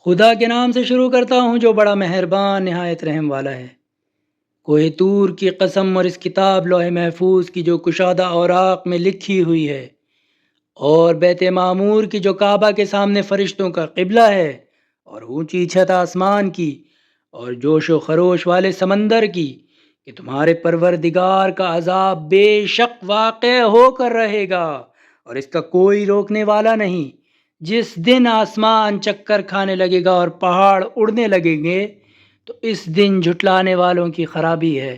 خدا کے نام سے شروع کرتا ہوں جو بڑا مہربان نہایت رحم والا ہے۔ کوہ طور کی قسم اور اس کتاب لوح محفوظ کی جو کشادہ اوراق میں لکھی ہوئی ہے، اور بیت معمور کی جو کعبہ کے سامنے فرشتوں کا قبلہ ہے، اور اونچی چھت آسمان کی، اور جوش و خروش والے سمندر کی، کہ تمہارے پروردگار کا عذاب بے شک واقع ہو کر رہے گا اور اس کا کوئی روکنے والا نہیں۔ جس دن آسمان چکر کھانے لگے گا اور پہاڑ اڑنے لگیں گے تو اس دن جھٹلانے والوں کی خرابی ہے،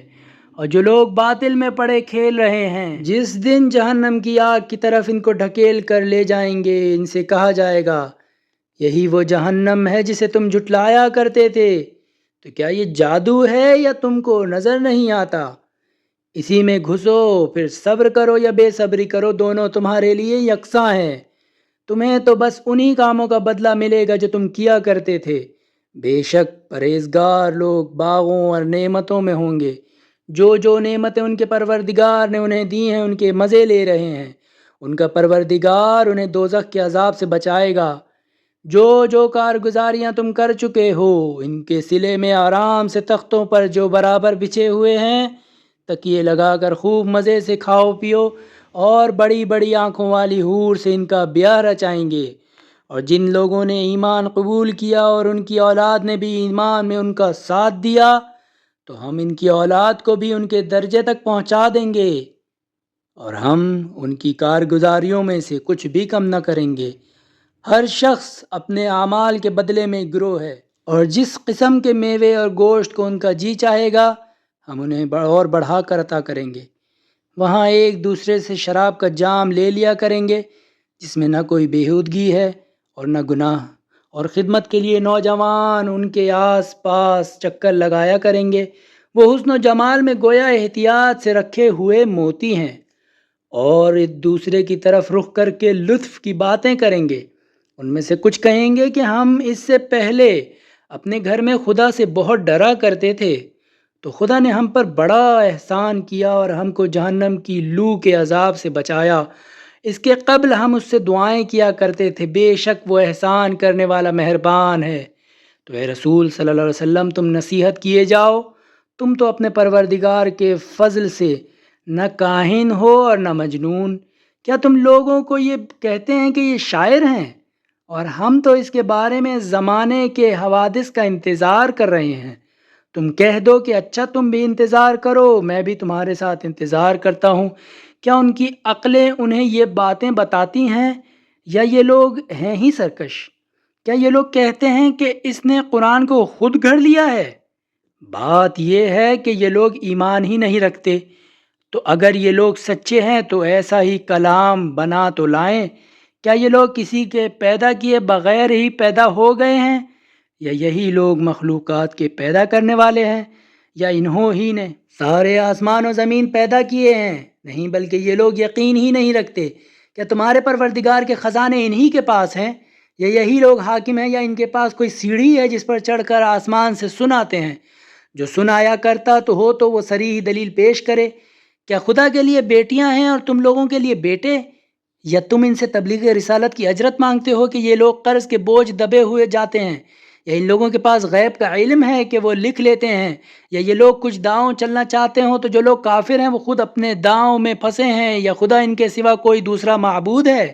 اور جو لوگ باطل میں پڑے کھیل رہے ہیں، جس دن جہنم کی آگ کی طرف ان کو ڈھکیل کر لے جائیں گے، ان سے کہا جائے گا یہی وہ جہنم ہے جسے تم جھٹلایا کرتے تھے، تو کیا یہ جادو ہے یا تم کو نظر نہیں آتا؟ اسی میں گھسو، پھر صبر کرو یا بے صبری کرو، دونوں تمہارے لیے یکساں ہیں۔ تمہیں تو بس انہی کاموں کا بدلہ ملے گا جو تم کیا کرتے تھے۔ بے شک پرہیزگار لوگ باغوں اور نعمتوں میں ہوں گے، جو نعمتیں ان کے پروردگار نے انہیں دی ہیں ان کے مزے لے رہے ہیں۔ ان کا پروردگار انہیں دوزخ کے عذاب سے بچائے گا۔ جو کارگزاریاں تم کر چکے ہو ان کے صلے میں آرام سے تختوں پر جو برابر بچھے ہوئے ہیں، تکیے لگا کر خوب مزے سے کھاؤ پیو، اور بڑی بڑی آنکھوں والی حور سے ان کا بیاہ رچائیں گے۔ اور جن لوگوں نے ایمان قبول کیا اور ان کی اولاد نے بھی ایمان میں ان کا ساتھ دیا، تو ہم ان کی اولاد کو بھی ان کے درجے تک پہنچا دیں گے، اور ہم ان کی کارگزاریوں میں سے کچھ بھی کم نہ کریں گے۔ ہر شخص اپنے اعمال کے بدلے میں گروہ ہے، اور جس قسم کے میوے اور گوشت کو ان کا جی چاہے گا ہم انہیں اور بڑھا کر عطا کریں گے۔ وہاں ایک دوسرے سے شراب کا جام لے لیا کریں گے جس میں نہ کوئی بیہودگی ہے اور نہ گناہ، اور خدمت کے لیے نوجوان ان کے آس پاس چکر لگایا کریں گے۔ وہ حسن و جمال میں گویا احتیاط سے رکھے ہوئے موتی ہیں، اور ایک دوسرے کی طرف رخ کر کے لطف کی باتیں کریں گے۔ ان میں سے کچھ کہیں گے کہ ہم اس سے پہلے اپنے گھر میں خدا سے بہت ڈرا کرتے تھے، تو خدا نے ہم پر بڑا احسان کیا اور ہم کو جہنم کی لو کے عذاب سے بچایا۔ اس کے قبل ہم اس سے دعائیں کیا کرتے تھے، بے شک وہ احسان کرنے والا مہربان ہے۔ تو اے رسول صلی اللہ علیہ وسلم تم نصیحت کیے جاؤ، تم تو اپنے پروردگار کے فضل سے نہ کاہن ہو اور نہ مجنون۔ کیا تم لوگوں کو یہ کہتے ہیں کہ یہ شاعر ہیں، اور ہم تو اس کے بارے میں زمانے کے حوادث کا انتظار کر رہے ہیں۔ تم کہہ دو کہ اچھا تم بھی انتظار کرو، میں بھی تمہارے ساتھ انتظار کرتا ہوں۔ کیا ان کی عقلیں انہیں یہ باتیں بتاتی ہیں، یا یہ لوگ ہیں ہی سرکش؟ کیا یہ لوگ کہتے ہیں کہ اس نے قرآن کو خود گھڑ لیا ہے؟ بات یہ ہے کہ یہ لوگ ایمان ہی نہیں رکھتے۔ تو اگر یہ لوگ سچے ہیں تو ایسا ہی کلام بنا تو لائیں۔ کیا یہ لوگ کسی کے پیدا کیے بغیر ہی پیدا ہو گئے ہیں، یا یہی لوگ مخلوقات کے پیدا کرنے والے ہیں، یا انہوں ہی نے سارے آسمان و زمین پیدا کیے ہیں؟ نہیں، بلکہ یہ لوگ یقین ہی نہیں رکھتے۔ کیا تمہارے پروردگار کے خزانے انہی کے پاس ہیں، یا یہی لوگ حاکم ہیں، یا ان کے پاس کوئی سیڑھی ہے جس پر چڑھ کر آسمان سے سناتے ہیں؟ جو سنایا کرتا تو وہ صریح دلیل پیش کرے۔ کیا خدا کے لیے بیٹیاں ہیں اور تم لوگوں کے لیے بیٹے؟ یا تم ان سے تبلیغ رسالت کی اجرت مانگتے ہو کہ یہ لوگ قرض کے بوجھ دبے ہوئے جاتے ہیں؟ یا ان لوگوں کے پاس غیب کا علم ہے کہ وہ لکھ لیتے ہیں؟ یا یہ لوگ کچھ داؤں چلنا چاہتے ہوں تو جو لوگ کافر ہیں وہ خود اپنے داؤں میں پھنسے ہیں، یا خدا ان کے سوا کوئی دوسرا معبود ہے؟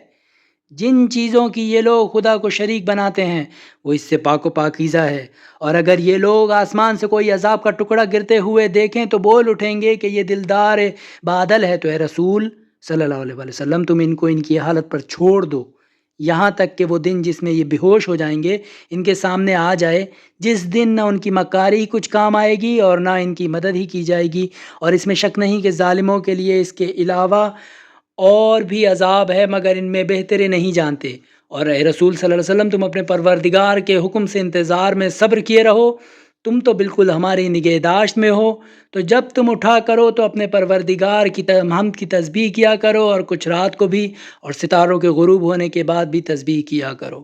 جن چیزوں کی یہ لوگ خدا کو شریک بناتے ہیں وہ اس سے پاک و پاکیزہ ہے، اور اگر یہ لوگ آسمان سے کوئی عذاب کا ٹکڑا گرتے ہوئے دیکھیں تو بول اٹھیں گے کہ یہ دلدار بادل ہے۔ تو اے رسول صلی اللہ علیہ وسلم تم ان کو ان کی حالت پر چھوڑ دو، یہاں تک کہ وہ دن جس میں یہ بے ہوش ہو جائیں گے ان کے سامنے آ جائے، جس دن نہ ان کی مکاری ہی کچھ کام آئے گی اور نہ ان کی مدد ہی کی جائے گی۔ اور اس میں شک نہیں کہ ظالموں کے لیے اس کے علاوہ اور بھی عذاب ہے، مگر ان میں بہترے نہیں جانتے۔ اور اے رسول صلی اللہ علیہ وسلم تم اپنے پروردگار کے حکم سے انتظار میں صبر کیے رہو، تم تو بالکل ہماری نگہداشت میں ہو۔ تو جب تم اٹھا کرو تو اپنے پروردگار کی حمد کی تسبیح کیا کرو، اور کچھ رات کو بھی، اور ستاروں کے غروب ہونے کے بعد بھی تسبیح کیا کرو۔